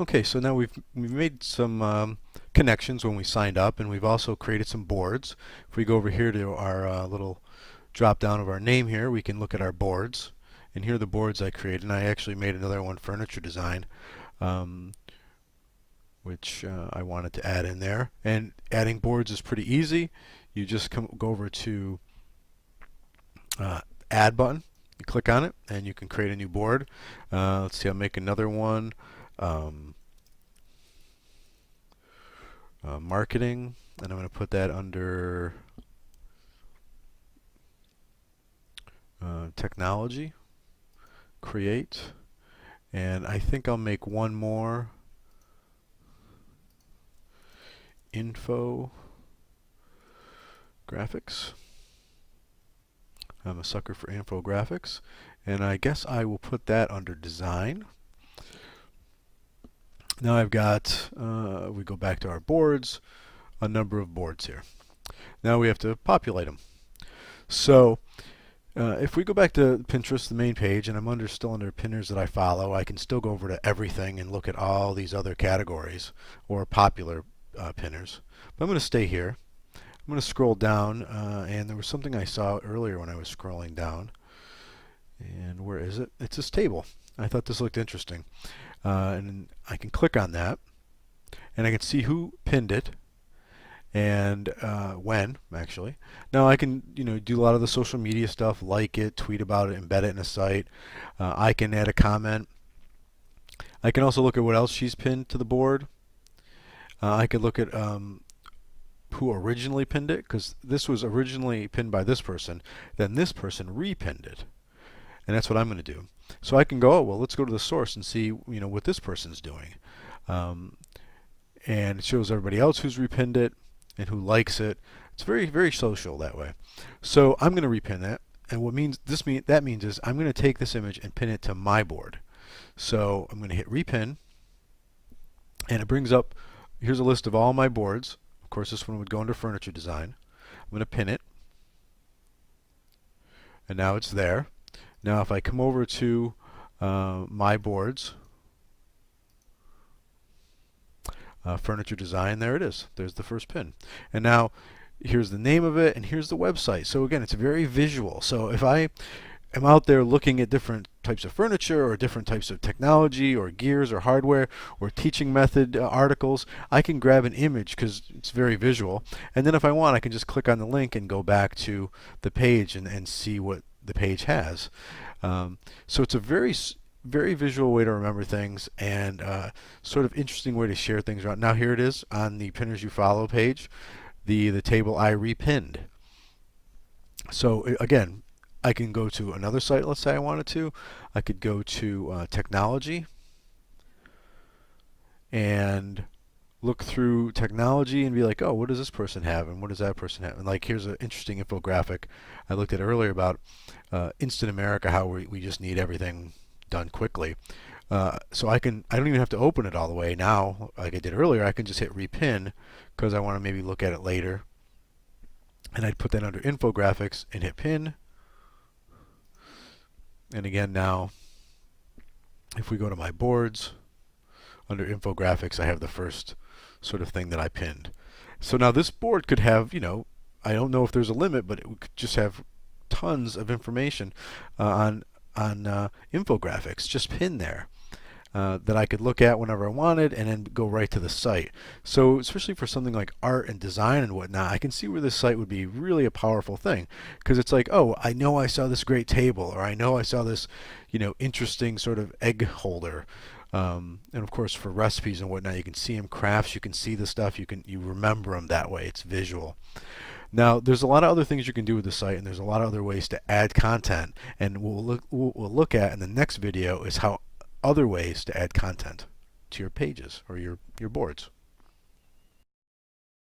Okay, so now we've made some connections when we signed up, and we've also created some boards. If we go over here to our little drop down of our name here, we can look at our boards. And here are the boards I created. And I actually made another one, furniture design, um, which I wanted to add in there. And adding boards is pretty easy. You just go over to Add button. You click on it, and you can create a new board. Let's see, I'll make another one. Um, Marketing, and I'm going to put that under technology, create, and I think I'll make one more, info graphics. I'm a sucker for infographics, and I guess I will put that under design. Now I've got, we go back to our boards, a number of boards here. Now we have to populate them. So if we go back to Pinterest, the main page, and I'm still under pinners that I follow, I can still go over to everything and look at all these other categories or popular pinners. But I'm going to stay here. I'm going to scroll down, and there was something I saw earlier when I was scrolling down. And where is it? It's this table. I thought this looked interesting. And I can click on that, and I can see who pinned it and when, actually. Now I can do a lot of the social media stuff, like it, tweet about it, embed it in a site. I can add a comment. I can also look at what else she's pinned to the board. I could look at who originally pinned it, because this was originally pinned by this person, then this person repinned it. And that's what I'm going to do. So I can go, oh, well, let's go to the source and see what this person's doing. And it shows everybody else who's repinned it and who likes it. It's very, very social that way. So I'm going to repin that. And that means is I'm going to take this image and pin it to my board. So I'm going to hit repin, and it brings up, here's a list of all my boards. Of course, this one would go under furniture design. I'm going to pin it, and now it's there. Now if I come over to my boards, furniture design, there it is. There's the first pin. And now here's the name of it, and here's the website. So again, it's very visual. So if I am out there looking at different types of furniture or different types of technology or gears or hardware or teaching method articles, I can grab an image because it's very visual. And then if I want, I can just click on the link and go back to the page and see what the page has. So it's a very visual way to remember things, and sort of interesting way to share things around. Now here it is on the Pinners You Follow page, the table I repinned. So again, I can go to another site, let's say I wanted to. I could go to technology and look through technology and be like, oh, what does this person have and what does that person have? And like, here's an interesting infographic I looked at earlier about instant America, how we just need everything done quickly. So I don't even have to open it all the way now like I did earlier. I can just hit repin because I want to maybe look at it later. And I'd put that under infographics and hit pin. And again, now if we go to my boards, under infographics, I have the first sort of thing that I pinned. So now this board could have, I don't know if there's a limit, but it could just have tons of information on infographics just pinned there that I could look at whenever I wanted and then go right to the site. So especially for something like art and design and whatnot, I can see where this site would be really a powerful thing, because it's like, oh, I know I saw this great table, or I know I saw this interesting sort of egg holder. And of course for recipes and whatnot, you can see them, crafts, you can see the stuff, you remember them that way. It's visual. Now there's a lot of other things you can do with the site, and there's a lot of other ways to add content, and we'll look at in the next video is how other ways to add content to your pages or your boards.